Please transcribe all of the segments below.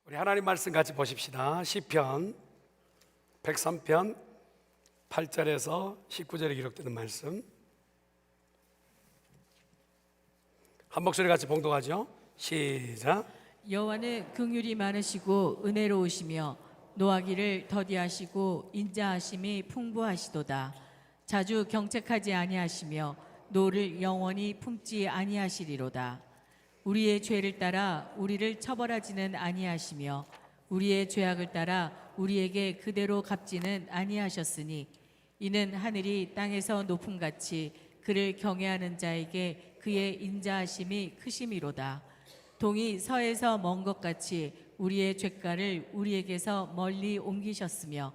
우리 하나님 말씀 같이 보십시다. 시편 103편 8절에서 19절에 기록되는 말씀, 한 목소리 같이 봉독하죠. 시작. 여호와는 긍휼이 많으시고 은혜로우시며 노하기를 더디하시고 인자하심이 풍부하시도다. 자주 경책하지 아니하시며 노를 영원히 품지 아니하시리로다. 우리의 죄를 따라 우리를 처벌하지는 아니하시며 우리의 죄악을 따라 우리에게 그대로 갚지는 아니하셨으니 이는 하늘이 땅에서 높음같이 그를 경외하는 자에게 그의 인자하심이 크심이로다. 동이 서에서 먼 것 같이 우리의 죄가를 우리에게서 멀리 옮기셨으며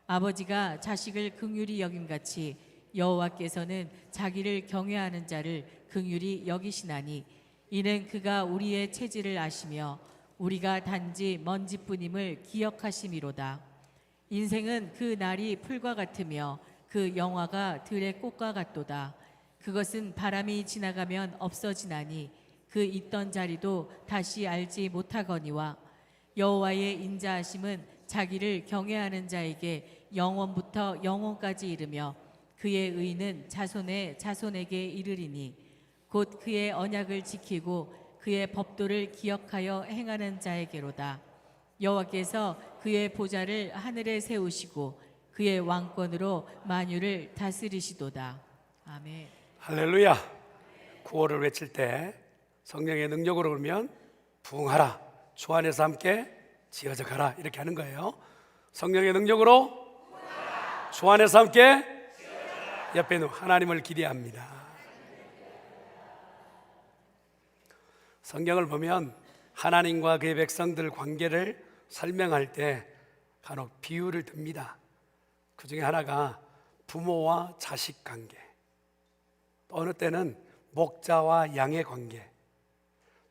아버지가 자식을 긍휼히 여김같이 여호와께서는 자기를 경외하는 자를 긍휼히 여기시나니 이는 그가 우리의 체질을 아시며 우리가 단지 먼지뿐임을 기억하심이로다. 인생은 그 날이 풀과 같으며 그 영화가 들의 꽃과 같도다. 그것은 바람이 지나가면 없어지나니 그 있던 자리도 다시 알지 못하거니와 여호와의 인자하심은 자기를 경외하는 자에게 영원부터 영원까지 이르며 그의 의는 자손의 자손에게 이르리니 곧 그의 언약을 지키고 그의 법도를 기억하여 행하는 자에게로다. 여호와께서 그의 보좌를 하늘에 세우시고 그의 왕권으로 만유를 다스리시도다. 아멘. 할렐루야. 구호를 외칠 때 성령의 능력으로 그러면 부흥하라, 주 안에서 함께 지어져 가라, 이렇게 하는 거예요. 성령의 능력으로 부흥하라, 주 안에서 함께 옆에 있는 하나님을 기대합니다. 성경을 보면 하나님과 그의 백성들 관계를 설명할 때 간혹 비유를 듭니다. 그 중에 하나가 부모와 자식 관계, 또 어느 때는 목자와 양의 관계,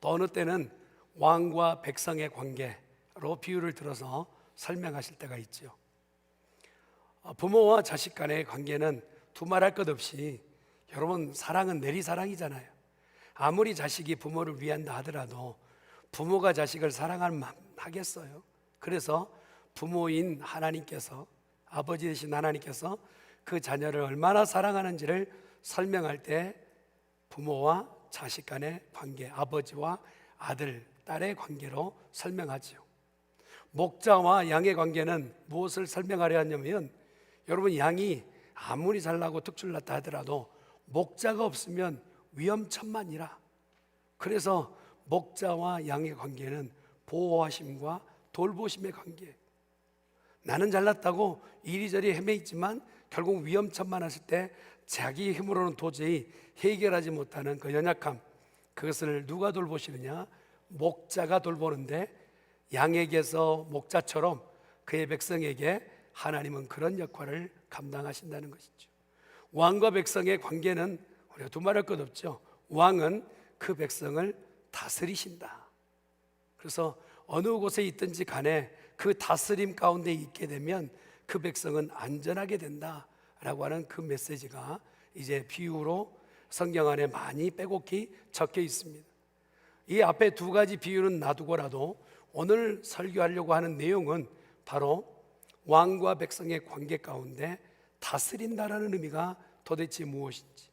또 어느 때는 왕과 백성의 관계로 비유를 들어서 설명하실 때가 있죠. 부모와 자식 간의 관계는 두말할 것 없이, 여러분, 사랑은 내리사랑이잖아요. 아무리 자식이 부모를 위한다 하더라도 부모가 자식을 사랑할 만 하겠어요? 그래서 부모인 하나님께서, 아버지 되신 하나님께서 그 자녀를 얼마나 사랑하는지를 설명할 때 부모와 자식 간의 관계, 아버지와 아들, 딸의 관계로 설명하죠. 목자와 양의 관계는 무엇을 설명하려 하냐면, 여러분, 양이 아무리 잘나고 특출났다 하더라도 목자가 없으면 위험천만이라. 그래서 목자와 양의 관계는 보호하심과 돌보심의 관계. 나는 잘났다고 이리저리 헤매있지만 결국 위험천만했을 때 자기 힘으로는 도저히 해결하지 못하는 그 연약함, 그것을 누가 돌보시느냐? 목자가 돌보는데, 양에게서 목자처럼 그의 백성에게 하나님은 그런 역할을 감당하신다는 것이죠. 왕과 백성의 관계는 우리가 두말할 것 없죠. 왕은 그 백성을 다스리신다. 그래서 어느 곳에 있든지 간에 그 다스림 가운데 있게 되면 그 백성은 안전하게 된다라고 하는 그 메시지가 이제 비유로 성경 안에 많이 빼곡히 적혀 있습니다. 이 앞에 두 가지 비유는 놔두고라도 오늘 설교하려고 하는 내용은 바로 왕과 백성의 관계 가운데 다스린다라는 의미가 도대체 무엇인지,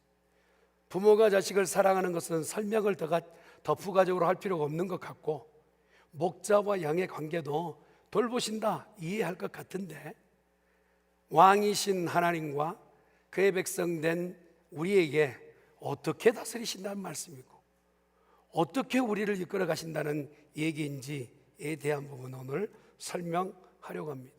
부모가 자식을 사랑하는 것은 설명을 더 부가적으로 할 필요가 없는 것 같고, 목자와 양의 관계도 돌보신다 이해할 것 같은데, 왕이신 하나님과 그의 백성 된 우리에게 어떻게 다스리신다는 말씀이고 어떻게 우리를 이끌어 가신다는 얘기인지에 대한 부분 오늘 설명하려고 합니다.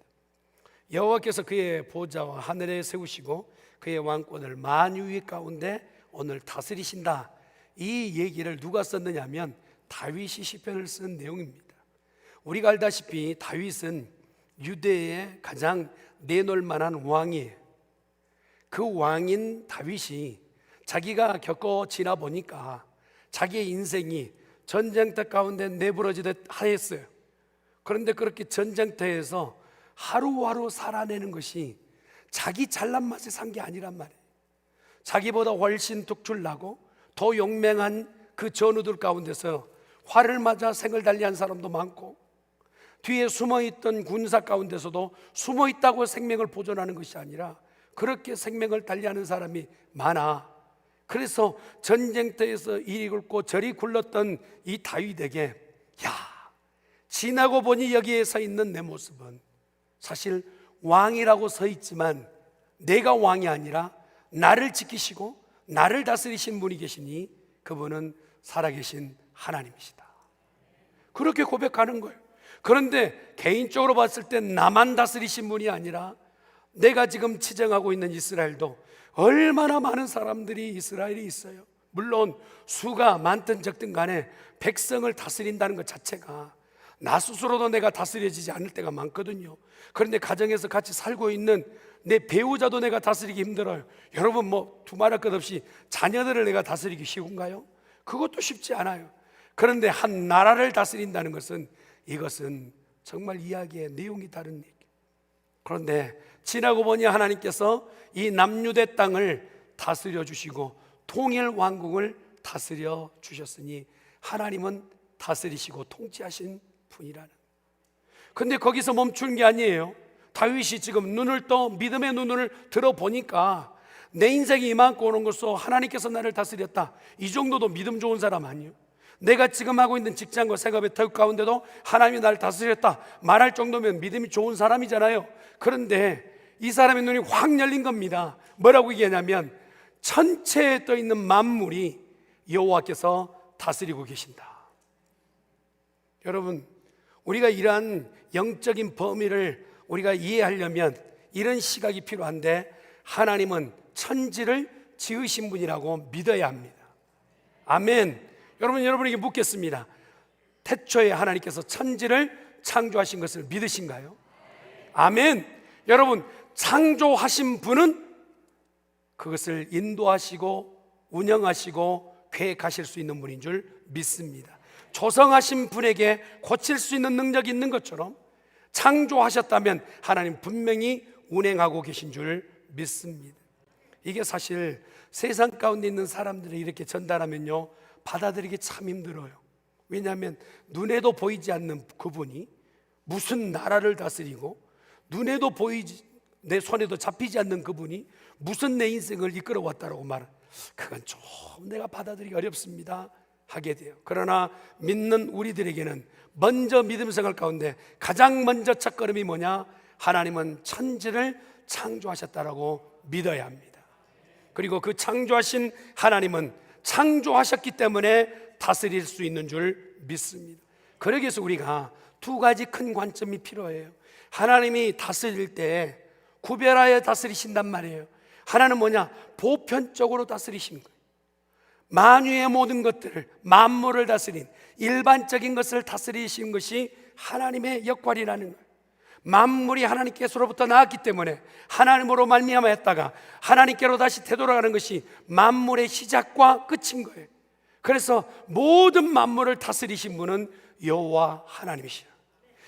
여호와께서 그의 보좌와 하늘에 세우시고 그의 왕권을 만유 가운데 오늘 다스리신다, 이 얘기를 누가 썼느냐면 다윗이 시편을 쓴 내용입니다. 우리가 알다시피 다윗은 유대의 가장 내놓을 만한 왕이에요. 그 왕인 다윗이 자기가 겪어 지나 보니까 자기의 인생이 전쟁터 가운데 내부러지듯 하였어요. 그런데 그렇게 전쟁터에서 하루하루 살아내는 것이 자기 잘난 맛에 산 게 아니란 말이에요. 자기보다 훨씬 특출나고 더 용맹한 그 전우들 가운데서 활을 맞아 생을 달리한 사람도 많고, 뒤에 숨어있던 군사 가운데서도 숨어있다고 생명을 보존하는 것이 아니라 그렇게 생명을 달리하는 사람이 많아. 그래서 전쟁터에서 이리 굴고 저리 굴렀던 이 다윗에게, 야, 지나고 보니 여기에 서 있는 내 모습은 사실 왕이라고 서 있지만 내가 왕이 아니라 나를 지키시고 나를 다스리신 분이 계시니 그분은 살아계신 하나님이시다. 그렇게 고백하는 거예요. 그런데 개인적으로 봤을 때 나만 다스리신 분이 아니라 내가 지금 지정하고 있는 이스라엘도 얼마나 많은 사람들이 이스라엘에 있어요. 물론 수가 많든 적든 간에 백성을 다스린다는 것 자체가 나 스스로도 내가 다스려지지 않을 때가 많거든요. 그런데 가정에서 같이 살고 있는 내 배우자도 내가 다스리기 힘들어요. 여러분 뭐 두말할 것 없이 자녀들을 내가 다스리기 쉬운가요? 그것도 쉽지 않아요. 그런데 한 나라를 다스린다는 것은, 이것은 정말 이야기의 내용이 다른 얘기. 그런데 지나고 보니 하나님께서 이 남유대 땅을 다스려 주시고 통일 왕국을 다스려 주셨으니 하나님은 다스리시고 통치하신 분이라는. 근데 거기서 멈춘 게 아니에요. 다윗이 지금 눈을 떠 믿음의 눈을 들어보니까 내 인생이 이만큼 오는 것으로 하나님께서 나를 다스렸다, 이 정도도 믿음 좋은 사람 아니에요? 내가 지금 하고 있는 직장과 생업의 턱 가운데도 하나님이 나를 다스렸다 말할 정도면 믿음이 좋은 사람이잖아요. 그런데 이 사람의 눈이 확 열린 겁니다. 뭐라고 얘기하냐면 천체에 떠 있는 만물이 여호와께서 다스리고 계신다. 여러분, 우리가 이러한 영적인 범위를 우리가 이해하려면 이런 시각이 필요한데, 하나님은 천지를 지으신 분이라고 믿어야 합니다. 아멘. 여러분에게 묻겠습니다. 태초에 하나님께서 천지를 창조하신 것을 믿으신가요? 아멘. 여러분, 창조하신 분은 그것을 인도하시고 운영하시고 계획하실 수 있는 분인 줄 믿습니다. 조성하신 분에게 고칠 수 있는 능력이 있는 것처럼 창조하셨다면 하나님 분명히 운행하고 계신 줄 믿습니다. 이게 사실 세상 가운데 있는 사람들이 이렇게 전달하면요, 받아들이기 참 힘들어요. 왜냐하면 눈에도 보이지 않는 그분이 무슨 나라를 다스리고, 눈에도 보이지, 내 손에도 잡히지 않는 그분이 무슨 내 인생을 이끌어 왔다라고 말은, 그건 좀 내가 받아들이기 어렵습니다 하게 돼요. 그러나 믿는 우리들에게는 먼저 믿음 생활 가운데 가장 먼저 첫걸음이 뭐냐? 하나님은 천지를 창조하셨다라고 믿어야 합니다. 그리고 그 창조하신 하나님은 창조하셨기 때문에 다스릴 수 있는 줄 믿습니다. 그러기 위해서 우리가 두 가지 큰 관점이 필요해요. 하나님이 다스릴 때 구별하여 다스리신단 말이에요. 하나는 뭐냐? 보편적으로 다스리시는 거예요. 만유의 모든 것들을, 만물을 다스린 일반적인 것을 다스리시는 것이 하나님의 역할이라는 거예요. 만물이 하나님께서로부터 나왔기 때문에 하나님으로 말미암아 했다가 하나님께로 다시 되돌아가는 것이 만물의 시작과 끝인 거예요. 그래서 모든 만물을 다스리신 분은 여호와 하나님이시라.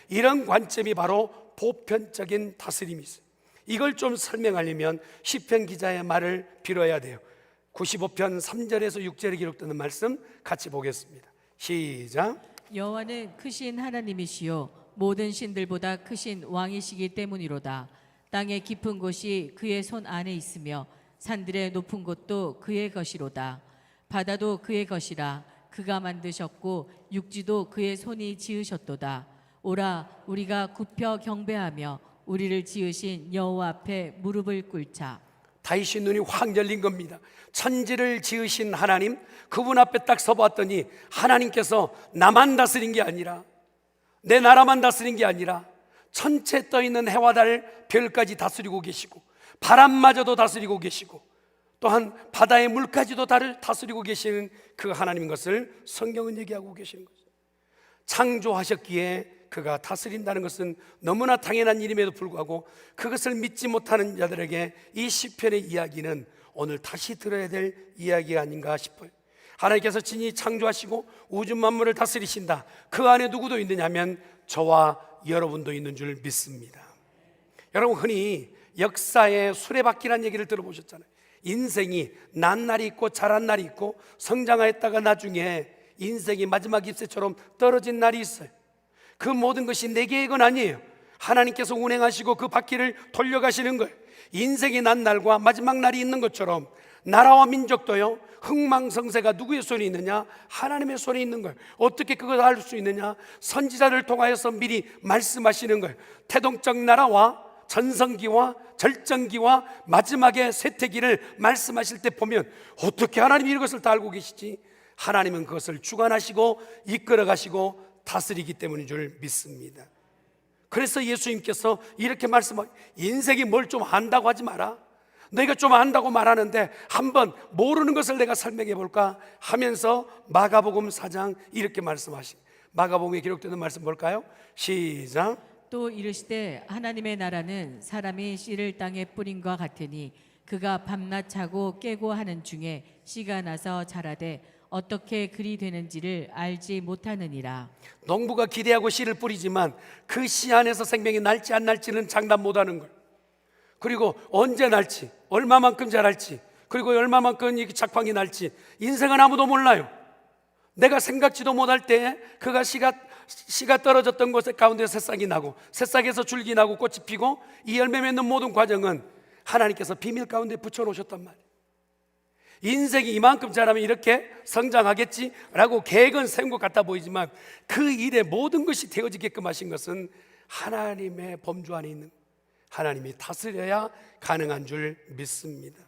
이런 관점이 바로 보편적인 다스림이 있어요. 이걸 좀 설명하려면 시편 기자의 말을 빌어야 돼요. 95편 3절에서 6절에 기록되는 말씀 같이 보겠습니다. 시작. 여호와는 크신 하나님이시요 모든 신들보다 크신 왕이시기 때문이로다. 땅의 깊은 곳이 그의 손 안에 있으며 산들의 높은 곳도 그의 것이로다. 바다도 그의 것이라. 그가 만드셨고 육지도 그의 손이 지으셨도다. 오라, 우리가 굽혀 경배하며 우리를 지으신 여호와 앞에 무릎을 꿇자. 다윗의 눈이 확 열린 겁니다. 천지를 지으신 하나님, 그분 앞에 딱 서봤더니 하나님께서 나만 다스린 게 아니라, 내 나라만 다스린 게 아니라 천체 떠있는 해와 달 별까지 다스리고 계시고, 바람마저도 다스리고 계시고, 또한 바다의 물까지도 다스리고 계시는 그 하나님인 것을 성경은 얘기하고 계시는 거죠. 창조하셨기에 그가 다스린다는 것은 너무나 당연한 일임에도 불구하고 그것을 믿지 못하는 자들에게 이 시편의 이야기는 오늘 다시 들어야 될 이야기가 아닌가 싶어요. 하나님께서 친히 창조하시고 우주 만물을 다스리신다. 그 안에 누구도 있느냐면 저와 여러분도 있는 줄 믿습니다. 여러분, 흔히 역사의 수레바퀴라는 얘기를 들어보셨잖아요. 인생이 난 날이 있고 자란 날이 있고 성장하였다가 나중에 인생이 마지막 잎새처럼 떨어진 날이 있어요. 그 모든 것이 내 계획은 아니에요. 하나님께서 운행하시고 그 바퀴를 돌려가시는 거예요. 인생이 난 날과 마지막 날이 있는 것처럼 나라와 민족도요, 흥망성쇠가 누구의 손에 있느냐? 하나님의 손에 있는 거예요. 어떻게 그걸 알 수 있느냐? 선지자를 통하여서 미리 말씀하시는 거예요. 태동적 나라와 전성기와 절정기와 마지막의 쇠퇴기를 말씀하실 때 보면 어떻게 하나님이 이것을 다 알고 계시지? 하나님은 그것을 주관하시고 이끌어 가시고 다스리기 때문인 줄 믿습니다. 그래서 예수님께서 이렇게 말씀하세요. 인생이 뭘 좀 안다고 하지 마라. 너희가 좀 안다고 말하는데 한번 모르는 것을 내가 설명해 볼까 하면서 마가복음 4장 이렇게 말씀하신, 마가복음에 기록되는 말씀 볼까요? 시작. 또 이르시되 하나님의 나라는 사람이 씨를 땅에 뿌린과 같으니 그가 밤낮 자고 깨고 하는 중에 씨가 나서 자라되 어떻게 그리 되는지를 알지 못하느니라. 농부가 기대하고 씨를 뿌리지만 그 씨 안에서 생명이 날지 안 날지는 장담 못하는 걸. 그리고 언제 날지, 얼마만큼 자랄지, 그리고 얼마만큼 이 작황이 날지 인생은 아무도 몰라요. 내가 생각지도 못할 때에 그가 씨가 떨어졌던 곳 가운데 새싹이 나고 새싹에서 줄기 나고 꽃이 피고 이 열매 맺는 모든 과정은 하나님께서 비밀 가운데 붙여놓으셨단 말이에요. 인생이 이만큼 자라면 이렇게 성장하겠지라고 계획은 세운 것 같아 보이지만 그 일에 모든 것이 되어지게끔 하신 것은 하나님의 범주 안에 있는, 하나님이 다스려야 가능한 줄 믿습니다.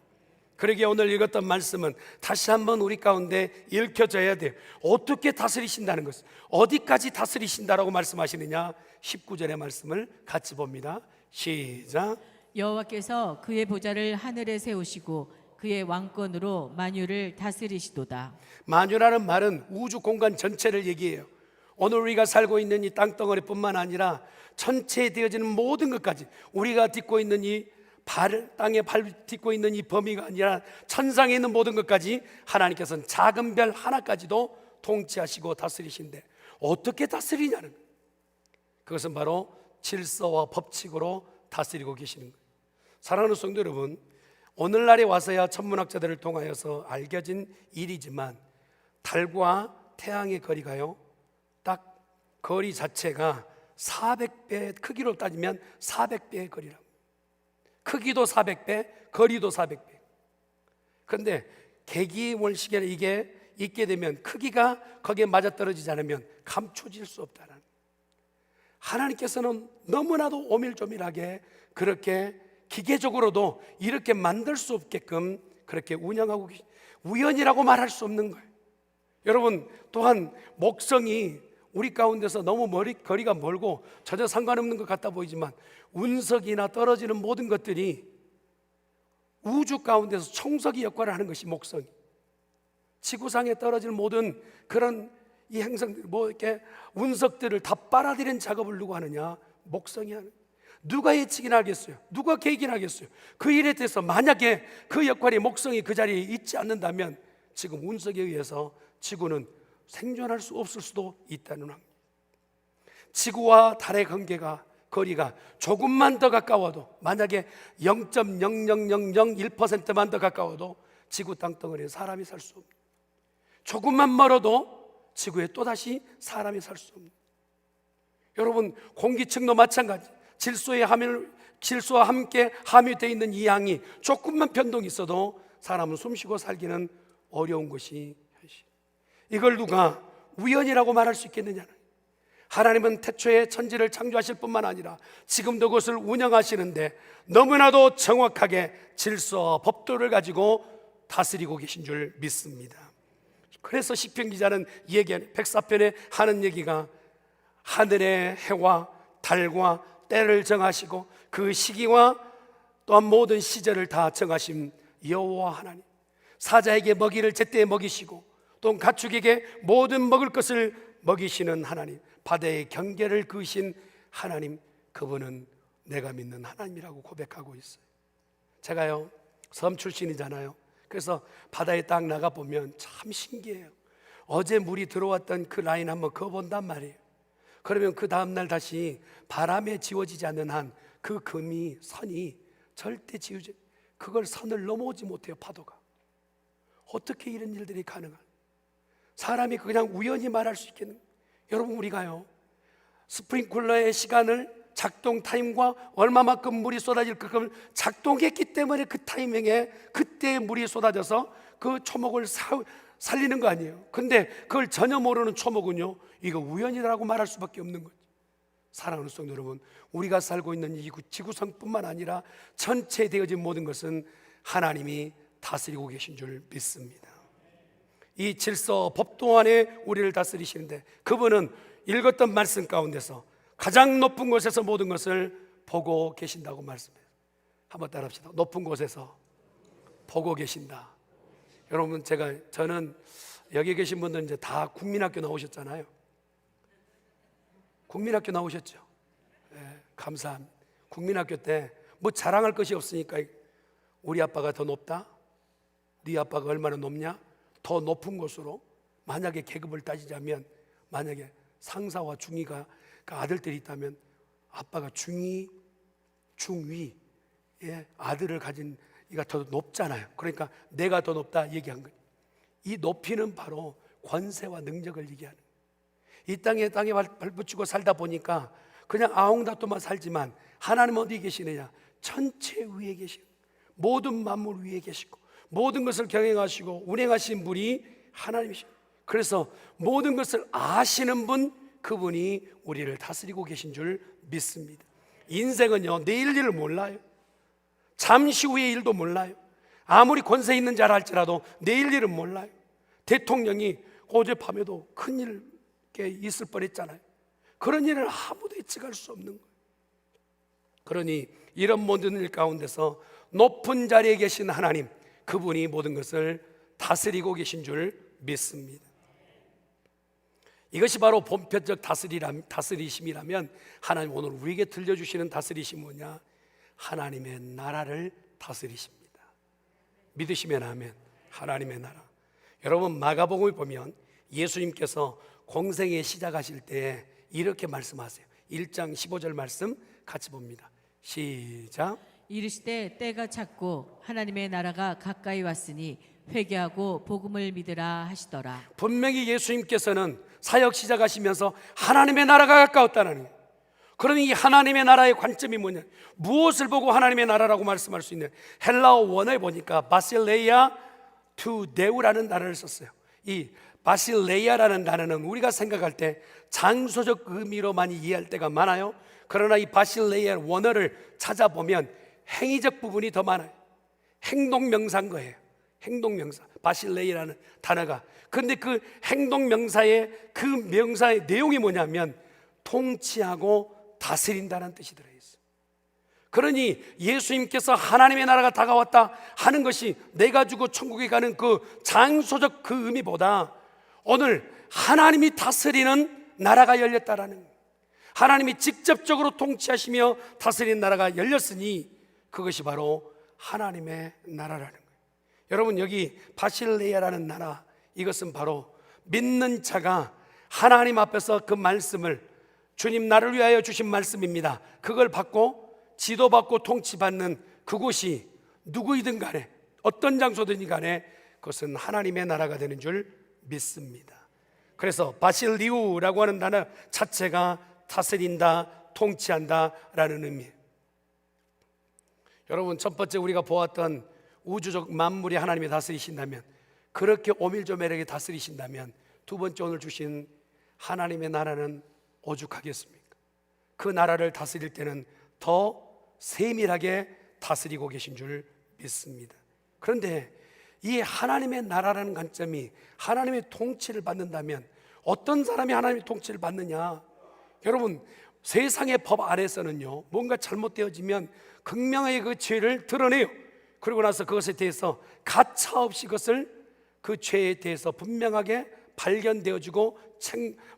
그러기에 오늘 읽었던 말씀은 다시 한번 우리 가운데 읽혀져야 돼요. 어떻게 다스리신다는 것을, 어디까지 다스리신다라고 말씀하시느냐? 19절의 말씀을 같이 봅니다. 시작. 여호와께서 그의 보좌를 하늘에 세우시고 그의 왕권으로 만유를 다스리시도다. 만유라는 말은 우주 공간 전체를 얘기해요. 오늘 우리가 살고 있는 이 땅덩어리뿐만 아니라 전체에 되어지는 모든 것까지, 우리가 딛고 있는 이 땅에 발 딛고 있는 이 범위가 아니라 천상에 있는 모든 것까지 하나님께서는 작은 별 하나까지도 통치하시고 다스리신데 어떻게 다스리냐는 거예요. 그것은 바로 질서와 법칙으로 다스리고 계시는 거예요. 사랑하는 성도 여러분, 오늘날에 와서야 천문학자들을 통하여서 알려진 일이지만 달과 태양의 거리가요, 딱 거리 자체가 400배, 크기로 따지면 400배의 거리라고. 크기도 400배, 거리도 400배. 그런데 개기원식에 이게 있게 되면 크기가 거기에 맞아떨어지지 않으면 감춰질 수 없다는, 하나님께서는 너무나도 오밀조밀하게 그렇게 기계적으로도 이렇게 만들 수 없게끔 그렇게 운영하고 우연이라고 말할 수 없는 거예요. 여러분, 또한 목성이 우리 가운데서 너무 거리가 멀고 전혀 상관없는 것 같아 보이지만 운석이나 떨어지는 모든 것들이 우주 가운데서 청소기 역할을 하는 것이 목성이, 지구상에 떨어지는 모든 그런 이 행성들, 이렇게 운석들을 다 빨아들이는 작업을 누가 하느냐? 목성이 하는. 누가 예측이나 하겠어요? 누가 계획이나 하겠어요? 그 일에 대해서 만약에 그 역할이 목성이 그 자리에 있지 않는다면 지금 운석에 의해서 지구는 생존할 수 없을 수도 있다는 겁니다. 지구와 달의 거리가 조금만 더 가까워도, 만약에 0.00001%만 더 가까워도 지구 땅덩어리에 사람이 살 수 없는, 조금만 멀어도 지구에 또다시 사람이 살 수 없는. 여러분, 공기층도 마찬가지. 질소와 함께 함유되어 있는 이 양이 조금만 변동이 있어도 사람은 숨쉬고 살기는 어려운 것이 현실. 이걸 누가 우연이라고 말할 수 있겠느냐? 하나님은 태초에 천지를 창조하실 뿐만 아니라 지금도 그것을 운영하시는데 너무나도 정확하게 질서와 법도를 가지고 다스리고 계신 줄 믿습니다. 그래서 시편 기자는 얘기하는 104편에 하는 얘기가 하늘의 해와 달과 때를 정하시고 그 시기와 또한 모든 시절을 다 정하신 여호와 하나님, 사자에게 먹이를 제때에 먹이시고 또 가축에게 모든 먹을 것을 먹이시는 하나님, 바다의 경계를 그으신 하나님, 그분은 내가 믿는 하나님이라고 고백하고 있어요. 제가요 섬 출신이잖아요. 그래서 바다에 딱 나가보면 참 신기해요. 어제 물이 들어왔던 그 라인 한번 그어본단 말이에요. 그러면 그 다음날 다시 바람에 지워지지 않는 한 그 선이 절대 지우지, 그걸 선을 넘어오지 못해요. 파도가. 어떻게 이런 일들이 가능한, 사람이 그냥 우연히 말할 수 있겠는? 여러분, 우리가요 스프링클러의 시간을 작동 타임과 얼마만큼 물이 쏟아질 그걸 작동했기 때문에 그 타이밍에 그때 물이 쏟아져서 그 초목을 살리는 거 아니에요. 근데 그걸 전혀 모르는 초목은요, 이거 우연이라고 말할 수밖에 없는 거죠. 사랑하는 성도 여러분, 우리가 살고 있는 이 지구상뿐만 아니라 전체에 되어진 모든 것은 하나님이 다스리고 계신 줄 믿습니다. 이 질서 법도 안에 우리를 다스리시는데 그분은 읽었던 말씀 가운데서 가장 높은 곳에서 모든 것을 보고 계신다고 말씀해요. 한번 따라합시다. 높은 곳에서 보고 계신다. 여러분, 저는 여기 계신 분들 이제 다 국민학교 나오셨잖아요. 국민학교 나오셨죠? 네, 감사합니다. 국민학교 때 뭐 자랑할 것이 없으니까 우리 아빠가 더 높다? 네 아빠가 얼마나 높냐? 더 높은 곳으로 만약에 계급을 따지자면 만약에 상사와 중위가 아들들이 있다면 아빠가 중위, 중위의 아들을 가진 이가 더 높잖아요. 그러니까 내가 더 높다 얘기한 거예요. 이 높이는 바로 권세와 능력을 얘기하는 거예요. 이 땅에 발붙이고 살다 보니까 그냥 아웅다토만 살지만 하나님 어디 계시느냐? 천체 위에 계시고 모든 만물 위에 계시고 모든 것을 경영하시고 운행하신 분이 하나님이십니다. 그래서 모든 것을 아시는 분, 그분이 우리를 다스리고 계신 줄 믿습니다. 인생은요, 내일 일을 몰라요. 잠시 후의 일도 몰라요. 아무리 권세 있는 자라 할지라도 내일 일은 몰라요. 대통령이 어젯밤에도 큰일 있을 뻔했잖아요. 그런 일을 아무도 예측할 수 없는 거예요. 그러니 이런 모든 일 가운데서 높은 자리에 계신 하나님, 그분이 모든 것을 다스리고 계신 줄 믿습니다. 이것이 바로 본편적 다스리심이라면 하나님 오늘 우리에게 들려주시는 다스리심은 뭐냐? 하나님의 나라를 다스리십니다. 믿으시면 아멘. 하나님의 나라. 여러분, 마가복음을 보면 예수님께서 공생애 시작하실 때 이렇게 말씀하세요. 1장 15절 말씀 같이 봅니다. 시작. 이르시되 때가 찼고 하나님의 나라가 가까이 왔으니 회개하고 복음을 믿으라 하시더라. 분명히 예수님께서는 사역 시작하시면서 하나님의 나라가 가까웠다는 거예요. 그러니 이 하나님의 나라의 관점이 뭐냐? 무엇을 보고 하나님의 나라라고 말씀할 수 있냐? 헬라어 원어에 보니까 바실레이아 투 데우라는 단어를 썼어요. 이 바실레이아라는 단어는 우리가 생각할 때 장소적 의미로 많이 이해할 때가 많아요. 그러나 이 바실레이아 원어를 찾아보면 행위적 부분이 더 많아요. 행동명사인 거예요. 행동명사, 바실레이라는 단어가. 그런데 그 행동명사의 그 명사의 내용이 뭐냐면 통치하고 다스린다는 뜻이 들어있어요. 그러니 예수님께서 하나님의 나라가 다가왔다 하는 것이 내가 주고 천국에 가는 그 장소적 그 의미보다 오늘 하나님이 다스리는 나라가 열렸다라는 거예요. 하나님이 직접적으로 통치하시며 다스리는 나라가 열렸으니 그것이 바로 하나님의 나라라는 거예요. 여러분, 여기 바실레아라는 나라, 이것은 바로 믿는 자가 하나님 앞에서 그 말씀을, 주님 나를 위하여 주신 말씀입니다, 그걸 받고 지도받고 통치받는 그곳이 누구이든 간에 어떤 장소든지 간에 그것은 하나님의 나라가 되는 줄 믿습니다. 그래서 바실리우라고 하는 단어 자체가 다스린다, 통치한다 라는 의미예요. 여러분, 첫 번째 우리가 보았던 우주적 만물이 하나님이 다스리신다면, 그렇게 오밀조밀하게 다스리신다면, 두 번째 오늘 주신 하나님의 나라는 오죽하겠습니까? 그 나라를 다스릴 때는 더 세밀하게 다스리고 계신 줄 믿습니다. 그런데 이 하나님의 나라라는 관점이 하나님의 통치를 받는다면 어떤 사람이 하나님의 통치를 받느냐? 여러분, 세상의 법 아래서는요, 뭔가 잘못되어지면 극명하게 그 죄를 드러내요. 그러고 나서 그것에 대해서 가차없이 그 죄에 대해서 분명하게 발견되어지고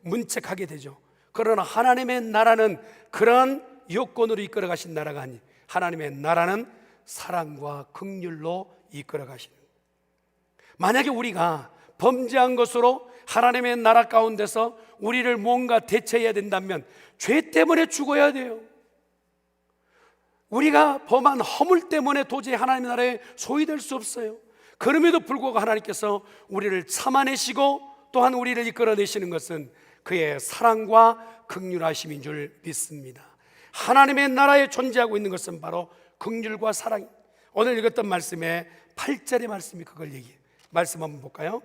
문책하게 되죠. 그러나 하나님의 나라는 그런 요건으로 이끌어 가신 나라가 아니, 하나님의 나라는 사랑과 긍휼로 이끌어 가시는 거예요. 만약에 우리가 범죄한 것으로 하나님의 나라 가운데서 우리를 뭔가 대처해야 된다면 죄 때문에 죽어야 돼요. 우리가 범한 허물 때문에 도저히 하나님의 나라에 소유될 수 없어요. 그럼에도 불구하고 하나님께서 우리를 참아내시고 또한 우리를 이끌어내시는 것은 그의 사랑과 긍휼하심인 줄 믿습니다. 하나님의 나라에 존재하고 있는 것은 바로 긍휼과 사랑. 오늘 읽었던 말씀의 8절의 말씀이 그걸 얘기해요. 말씀 한번 볼까요?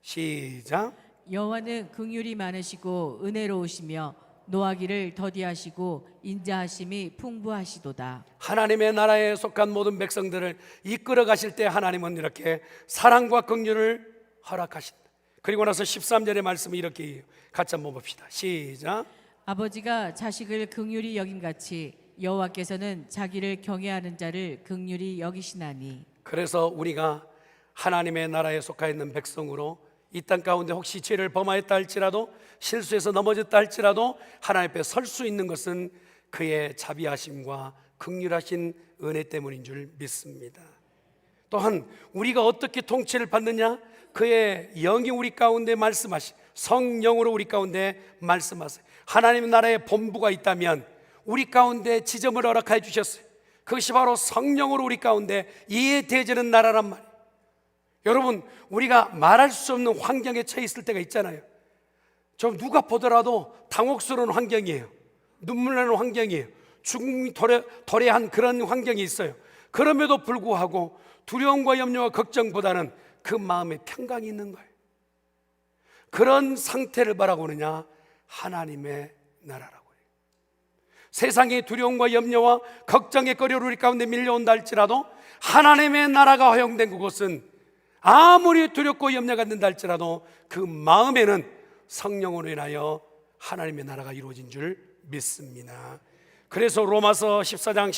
시작. 여호와는 긍휼이 많으시고 은혜로우시며 노하기를 더디하시고 인자하심이 풍부하시도다. 하나님의 나라에 속한 모든 백성들을 이끌어 가실 때 하나님은 이렇게 사랑과 긍휼을 허락하신다. 그리고 나서 13절의 말씀이 이렇게 해요. 같이 한번 봅시다. 시작. 아버지가 자식을 긍휼히 여김같이 여호와께서는 자기를 경외하는 자를 긍휼히 여기시나니. 그래서 우리가 하나님의 나라에 속하 있는 백성으로 이 땅 가운데 혹시 죄를 범하였다 할지라도, 실수해서 넘어졌다 할지라도 하나님 앞에 설 수 있는 것은 그의 자비하심과 긍휼하신 은혜 때문인 줄 믿습니다. 또한 우리가 어떻게 통치를 받느냐? 그의 영이 우리 가운데 말씀하시, 성령으로 우리 가운데 말씀하세요. 하나님 나라의 본부가 있다면 우리 가운데 지점을 허락해 주셨어요. 그것이 바로 성령으로 우리 가운데 이해되어지는 나라란 말이에요. 여러분, 우리가 말할 수 없는 환경에 처해 있을 때가 있잖아요. 좀 누가 보더라도 당혹스러운 환경이에요. 눈물 나는 환경이에요. 죽음이 도래한 그런 환경이 있어요. 그럼에도 불구하고 두려움과 염려와 걱정보다는 그 마음에 평강이 있는 거예요. 그런 상태를 바라고 오느냐? 하나님의 나라라고 해요. 세상의 두려움과 염려와 걱정의 거리로 우리 가운데 밀려온다 할지라도 하나님의 나라가 허용된 그곳은 아무리 두렵고 염려가 된다 할지라도 그 마음에는 성령으로 인하여 하나님의 나라가 이루어진 줄 믿습니다. 그래서 로마서 14장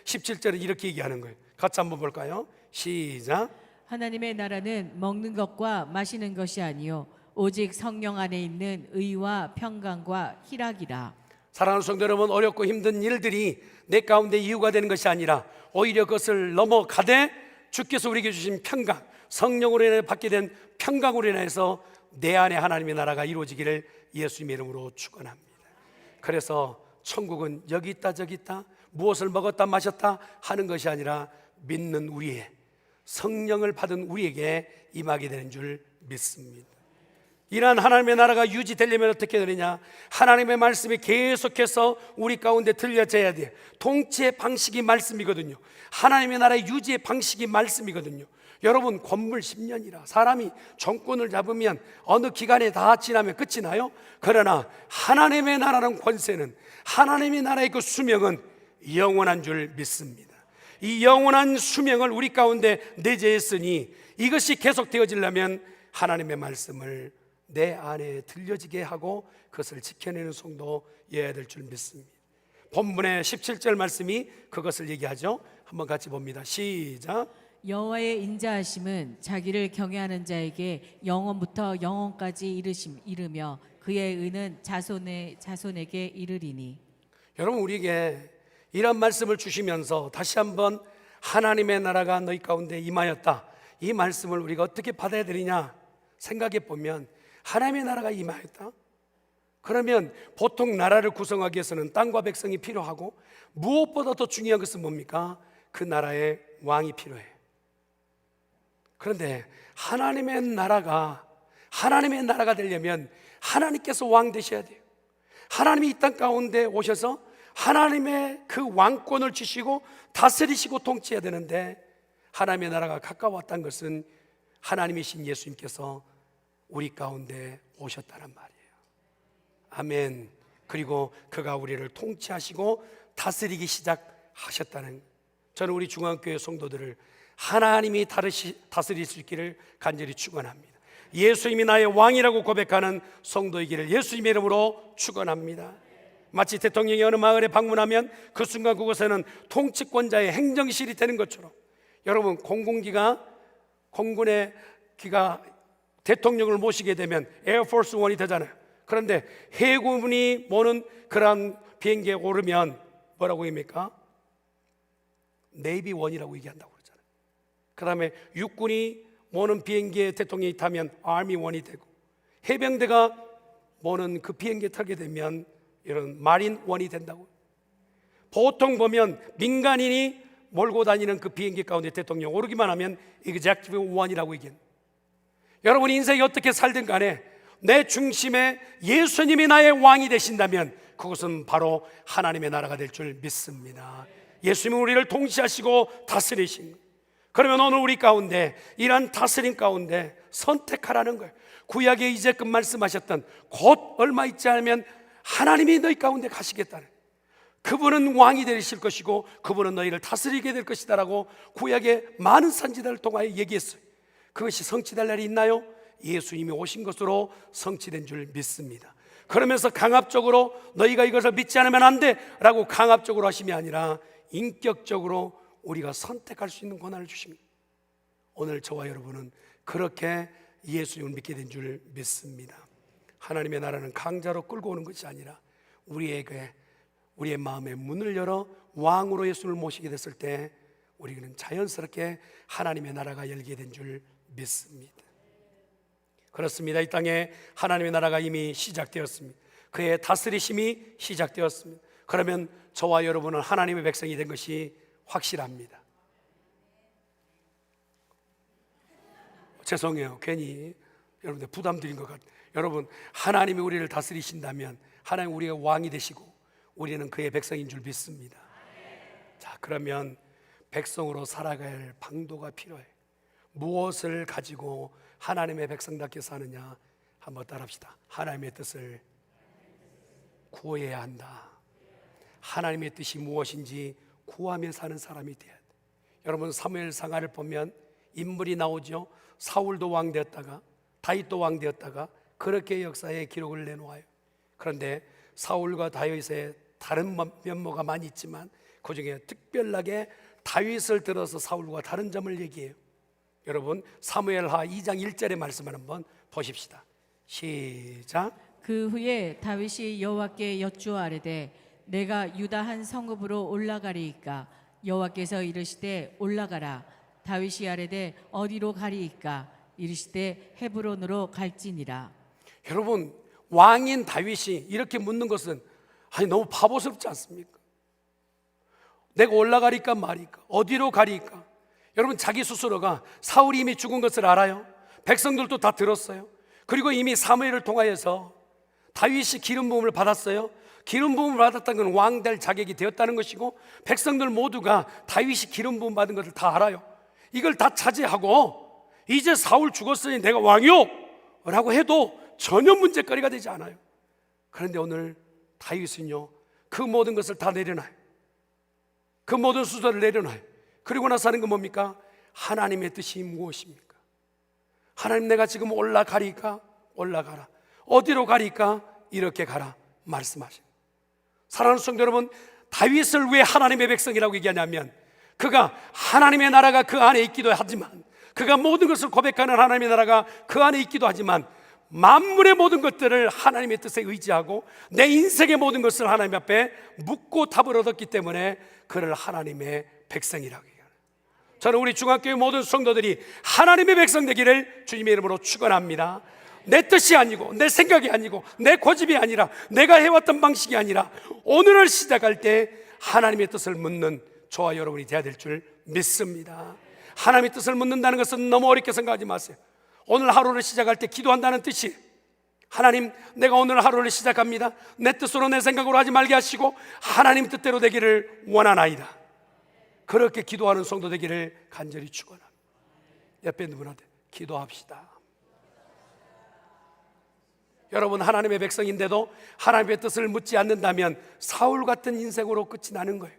17절에 이렇게 얘기하는 거예요. 같이 한번 볼까요? 시작. 하나님의 나라는 먹는 것과 마시는 것이 아니요 오직 성령 안에 있는 의와 평강과 희락이라. 사랑하는 성도 여러분, 어렵고 힘든 일들이 내 가운데 이유가 되는 것이 아니라 오히려 그것을 넘어가되 주께서 우리에게 주신 평강, 성령으로 인해 받게 된 평강으로 인해서 내 안에 하나님의 나라가 이루어지기를 예수님의 이름으로 축원합니다. 그래서 천국은 여기 있다 저기 있다, 무엇을 먹었다 마셨다 하는 것이 아니라 믿는 우리의, 성령을 받은 우리에게 임하게 되는 줄 믿습니다. 이러한 하나님의 나라가 유지되려면 어떻게 되느냐? 하나님의 말씀이 계속해서 우리 가운데 들려져야 돼요. 통치의 방식이 말씀이거든요. 하나님의 나라의 유지의 방식이 말씀이거든요. 여러분, 권물 10년이라 사람이 정권을 잡으면 어느 기간에 다 지나면 끝이 나요? 그러나 하나님의 나라는 권세는, 하나님의 나라의 그 수명은 영원한 줄 믿습니다. 이 영원한 수명을 우리 가운데 내재했으니 이것이 계속되어지려면 하나님의 말씀을 내 안에 들려지게 하고 그것을 지켜내는 성도여야 될 줄 믿습니다. 본문의 17절 말씀이 그것을 얘기하죠. 한번 같이 봅니다. 시작. 여호와의 인자하심은 자기를 경외하는 자에게 영원부터 영원까지 이르며 그의 의는 자손에게 이르리니. 여러분, 우리에게 이런 말씀을 주시면서 다시 한번 하나님의 나라가 너희 가운데 임하였다, 이 말씀을 우리가 어떻게 받아야 되느냐 생각해 보면, 하나님의 나라가 임하였다? 그러면 보통 나라를 구성하기 위해서는 땅과 백성이 필요하고, 무엇보다 더 중요한 것은 뭡니까? 그 나라의 왕이 필요해요. 그런데 하나님의 나라가 되려면 하나님께서 왕 되셔야 돼요. 하나님이 이 땅 가운데 오셔서 하나님의 그 왕권을 주시고 다스리시고 통치해야 되는데, 하나님의 나라가 가까웠다는 것은 하나님이신 예수님께서 우리 가운데 오셨다는 말이에요. 아멘. 그리고 그가 우리를 통치하시고 다스리기 시작하셨다는, 저는 우리 중앙교회 성도들을 하나님이 다스릴 수 있기를 간절히 축원합니다. 예수님이 나의 왕이라고 고백하는 성도이기를 예수님의 이름으로 축원합니다. 마치 대통령이 어느 마을에 방문하면 그 순간 그곳에는 통치권자의 행정실이 되는 것처럼, 여러분, 공군의 기가 대통령을 모시게 되면 에어포스 원이 되잖아요. 그런데 해군이 모는 그러한 비행기에 오르면 뭐라고 합니까? 네이비 원이라고 얘기한다고 그러잖아요. 그 다음에 육군이 모는 비행기에 대통령이 타면 아미 원이 되고, 해병대가 모는 그 비행기에 타게 되면 이런 마린 원이 된다고. 보통 보면 민간인이 몰고 다니는 그 비행기 가운데 대통령 오르기만 하면 executive 원이라고 얘기해요. 여러분, 인생이 어떻게 살든 간에 내 중심에 예수님이 나의 왕이 되신다면 그것은 바로 하나님의 나라가 될 줄 믿습니다. 예수님은 우리를 통치하시고 다스리신 거예요. 그러면 오늘 우리 가운데 이러한 다스림 가운데 선택하라는 거예요. 구약에 이제껏 말씀하셨던 곧 얼마 있지 않으면 하나님이 너희 가운데 가시겠다는, 그분은 왕이 되실 것이고 그분은 너희를 다스리게 될 것이다라고 구약의 많은 선지자를 통하여 얘기했어요. 그것이 성취될 날이 있나요? 예수님이 오신 것으로 성취된 줄 믿습니다. 그러면서 강압적으로 너희가 이것을 믿지 않으면 안 돼 라고 강압적으로 하심이 아니라 인격적으로 우리가 선택할 수 있는 권한을 주십니다. 오늘 저와 여러분은 그렇게 예수님을 믿게 된 줄 믿습니다. 하나님의 나라는 강자로 끌고 오는 것이 아니라 우리에게 우리의 마음에 문을 열어 왕으로 예수를 모시게 됐을 때 우리는 자연스럽게 하나님의 나라가 열게 된 줄 믿습니다. 그렇습니다. 이 땅에 하나님의 나라가 이미 시작되었습니다. 그의 다스리심이 시작되었습니다. 그러면 저와 여러분은 하나님의 백성이 된 것이 확실합니다. 죄송해요. 괜히 여러분들 부담 드린 것 같아요. 여러분, 하나님이 우리를 다스리신다면 하나님 우리가 왕이 되시고 우리는 그의 백성인 줄 믿습니다. 자, 그러면 백성으로 살아가야 할 방도가 필요해요. 무엇을 가지고 하나님의 백성답게 사느냐? 한번 따라합시다. 하나님의 뜻을 구해야 한다. 하나님의 뜻이 무엇인지 구하며 사는 사람이 돼야 돼. 여러분, 사무엘상하를 보면 인물이 나오죠. 사울도 왕 되었다가 다윗도 왕 되었다가 그렇게 역사의 기록을 내놓아요. 그런데 사울과 다윗의 다른 면모가 많이 있지만 그중에 특별하게 다윗을 들어서 사울과 다른 점을 얘기해요. 여러분, 사무엘하 2장 1절의 말씀을 한번 보십시다. 시작. 그 후에 다윗이 여호와께 여쭈아르되 내가 유다 한 성읍으로 올라가리이까? 여호와께서 이르시되 올라가라. 다윗이 아뢰되 어디로 가리이까? 이르시되 헤브론으로 갈지니라. 여러분, 왕인 다윗이 이렇게 묻는 것은 너무 바보스럽지 않습니까? 내가 올라가리까 말이까? 어디로 가리까? 여러분, 자기 스스로가 사울이 이미 죽은 것을 알아요. 백성들도 다 들었어요. 그리고 이미 사무엘을 통하여서 다윗이 기름 부음을 받았어요. 기름 부음을 받았다는 건 왕 될 자격이 되었다는 것이고 백성들 모두가 다윗이 기름 부음 받은 것을 다 알아요. 이걸 다 차지하고 이제 사울 죽었으니 내가 왕이요 라고 해도 전혀 문제거리가 되지 않아요. 그런데 오늘 다윗은요, 그 모든 것을 다 내려놔요. 그 모든 수저를 내려놔요. 그리고 나서 하는 건 뭡니까? 하나님의 뜻이 무엇입니까? 하나님, 내가 지금 올라가리까? 올라가라. 어디로 가리까? 이렇게 가라 말씀하십니다. 사랑하는 성도 여러분, 다윗을 왜 하나님의 백성이라고 얘기하냐면 그가 하나님의 나라가 그 안에 있기도 하지만, 그가 모든 것을 고백하는 하나님의 나라가 그 안에 있기도 하지만, 만물의 모든 것들을 하나님의 뜻에 의지하고 내 인생의 모든 것을 하나님 앞에 묻고 답을 얻었기 때문에 그를 하나님의 백성이라고 얘기해요. 저는 우리 중앙교회 모든 성도들이 하나님의 백성 되기를 주님의 이름으로 축원합니다. 내 뜻이 아니고 내 생각이 아니고 내 고집이 아니라 내가 해왔던 방식이 아니라 오늘을 시작할 때 하나님의 뜻을 묻는 저와 여러분이 되어야 될 줄 믿습니다. 하나님의 뜻을 묻는다는 것은 너무 어렵게 생각하지 마세요. 오늘 하루를 시작할 때 기도한다는 뜻이, 하나님, 내가 오늘 하루를 시작합니다. 내 뜻으로 내 생각으로 하지 말게 하시고 하나님 뜻대로 되기를 원하나이다. 그렇게 기도하는 성도 되기를 간절히 축원합니다. 옆에 있는 분한테 기도합시다. 여러분, 하나님의 백성인데도 하나님의 뜻을 묻지 않는다면 사울 같은 인생으로 끝이 나는 거예요.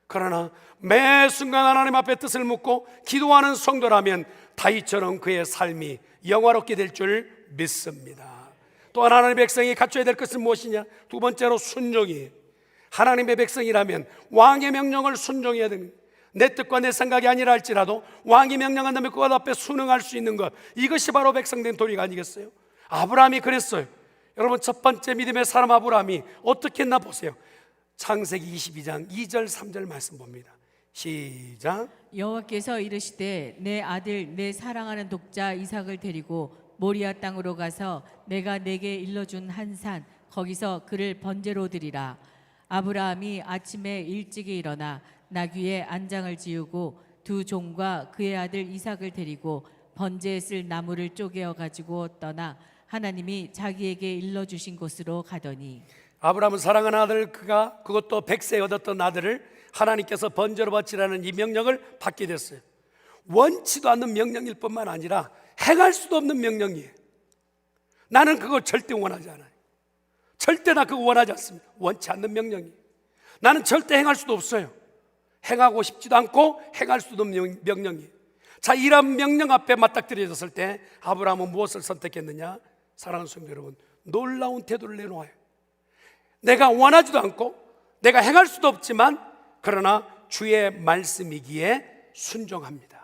그러나 매 순간 하나님 앞에 뜻을 묻고 기도하는 성도라면 다윗처럼 그의 삶이 영화롭게 될 줄 믿습니다. 또 하나님의 백성이 갖춰야 될 것은 무엇이냐? 두 번째로 순종이에요. 하나님의 백성이라면 왕의 명령을 순종해야 됩니다. 내 뜻과 내 생각이 아니라 할지라도 왕이 명령한다면 그것 앞에 순응할 수 있는 것, 이것이 바로 백성된 도리가 아니겠어요? 아브라함이 그랬어요. 여러분, 첫 번째 믿음의 사람 아브라함이 어떻게 했나 보세요. 창세기 22장 2절 3절 말씀 봅니다. 시작. 여호와께서 이르시되 내 아들 내 사랑하는 독자 이삭을 데리고 모리아 땅으로 가서 내가 내게 일러준 한 산 거기서 그를 번제로 드리라. 아브라함이 아침에 일찍이 일어나 나귀에 안장을 지우고 두 종과 그의 아들 이삭을 데리고 번제에 쓸 나무를 쪼개어 가지고 떠나 하나님이 자기에게 일러주신 곳으로 가더니 아브라함은 사랑하는 아들 그것도 100세에 얻었던 아들을 하나님께서 번제로 바치라는 이 명령을 받게 됐어요. 원치도 않는 명령일 뿐만 아니라 행할 수도 없는 명령이에요. 나는 그거 절대 원하지 않아요. 절대 나 그거 원하지 않습니다. 원치 않는 명령이에요. 나는 절대 행할 수도 없어요. 행하고 싶지도 않고 행할 수도 없는 명령이에요. 자, 이런 명령 앞에 맞닥뜨려졌을 때 아브라함은 무엇을 선택했느냐? 사랑하는 성도 여러분, 놀라운 태도를 내놓아요. 내가 원하지도 않고 내가 행할 수도 없지만 그러나 주의 말씀이기에 순종합니다.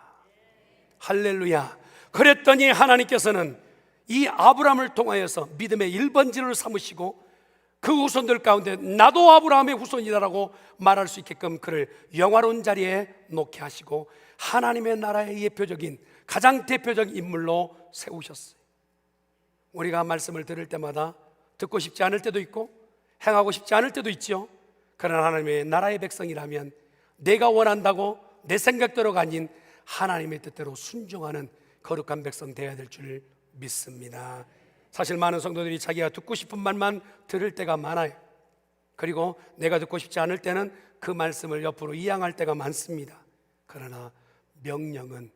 할렐루야. 그랬더니 하나님께서는 이 아브라함을 통하여서 믿음의 1번지를 삼으시고 그 후손들 가운데 나도 아브라함의 후손이다라고 말할 수 있게끔 그를 영화로운 자리에 놓게 하시고 하나님의 나라의 예표적인 가장 대표적인 인물로 세우셨어요. 우리가 말씀을 들을 때마다 듣고 싶지 않을 때도 있고 행하고 싶지 않을 때도 있죠. 그러나 하나님의 나라의 백성이라면 내가 원한다고 내 생각대로가 아닌 하나님의 뜻대로 순종하는 거룩한 백성 되어야 될 줄 믿습니다. 사실 많은 성도들이 자기가 듣고 싶은 말만 들을 때가 많아요. 그리고 내가 듣고 싶지 않을 때는 그 말씀을 옆으로 이양할 때가 많습니다. 그러나 명령은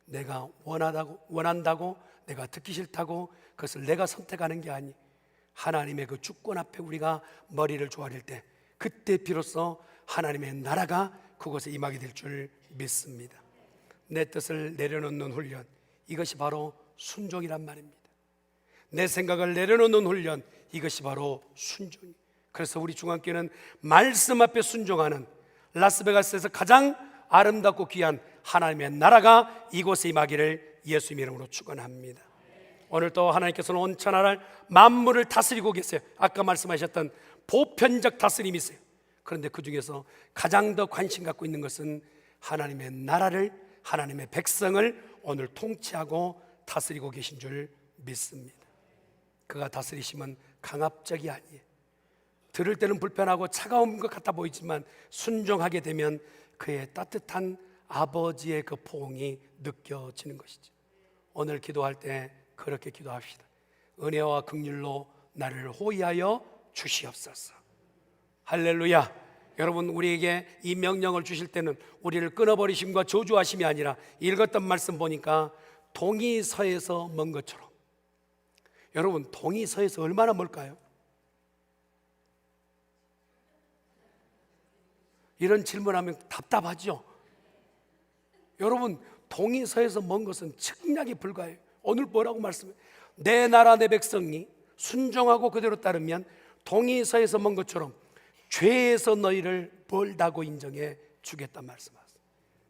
내가 원한다고 내가 듣기 싫다고 그것을 내가 선택하는 게 아니, 하나님의 그 주권 앞에 우리가 머리를 조아릴 때 그때 비로소 하나님의 나라가 그곳에 임하게 될 줄 믿습니다. 내 뜻을 내려놓는 훈련, 이것이 바로 순종이란 말입니다. 내 생각을 내려놓는 훈련, 이것이 바로 순종이에요. 그래서 우리 중앙교회는 말씀 앞에 순종하는 라스베가스에서 가장 아름답고 귀한 하나님의 나라가 이곳에 임하기를 예수님의 이름으로 축원합니다. 오늘 또 하나님께서는 온 천하를 만물을 다스리고 계세요. 아까 말씀하셨던 보편적 다스림이 있어요. 그런데 그 중에서 가장 더 관심 갖고 있는 것은 하나님의 나라를, 하나님의 백성을 오늘 통치하고 다스리고 계신 줄 믿습니다. 그가 다스리심은 강압적이 아니에요. 들을 때는 불편하고 차가운 것 같아 보이지만 순종하게 되면 그의 따뜻한 아버지의 그 포옹이 느껴지는 것이죠. 오늘 기도할 때 그렇게 기도합시다. 은혜와 긍휼로 나를 호위하여 주시옵소서. 할렐루야. 여러분, 우리에게 이 명령을 주실 때는 우리를 끊어버리심과 저주하심이 아니라 읽었던 말씀 보니까 동이 서에서 먼 것처럼. 여러분, 동이 서에서 얼마나 멀까요? 이런 질문하면 답답하죠. 여러분, 동이 서에서 먼 것은 측량이 불가해요. 오늘 뭐라고 말씀해요? 내 나라 내 백성이 순종하고 그대로 따르면 동이 서에서 먼 것처럼 죄에서 너희를 멀다고 인정해 주겠다 말씀하세요.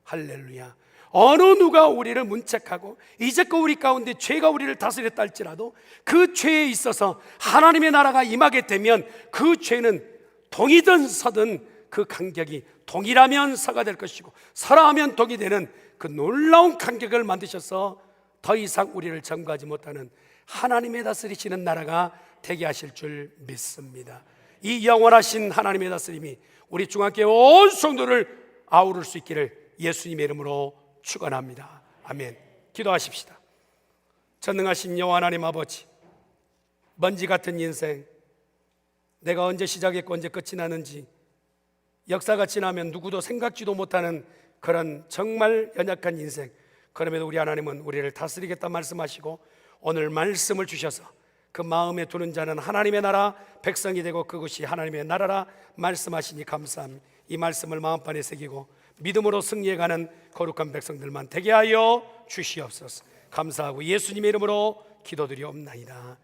할렐루야. 어느 누가 우리를 문책하고 이제껏 우리 가운데 죄가 우리를 다스렸다 할지라도 그 죄에 있어서 하나님의 나라가 임하게 되면 그 죄는 동이든 서든 그 간격이 동이라면 서가 될 것이고 서라 하면 동이 되는 그 놀라운 간격을 만드셔서 더 이상 우리를 점거하지 못하는 하나님의 다스리시는 나라가 되게 하실 줄 믿습니다. 이 영원하신 하나님의 다스림이 우리 중앙교회 온 성도를 아우를 수 있기를 예수님의 이름으로 축원합니다. 아멘. 기도하십시다. 전능하신 여호와 하나님 아버지, 먼지 같은 인생, 내가 언제 시작했고 언제 끝이 나는지 역사가 지나면 누구도 생각지도 못하는 그런 정말 연약한 인생, 그럼에도 우리 하나님은 우리를 다스리겠다 말씀하시고 오늘 말씀을 주셔서 그 마음에 두는 자는 하나님의 나라 백성이 되고 그것이 하나님의 나라라 말씀하시니 감사합니다. 이 말씀을 마음판에 새기고 믿음으로 승리해가는 거룩한 백성들만 되게 하여 주시옵소서. 감사하고 예수님의 이름으로 기도드리옵나이다.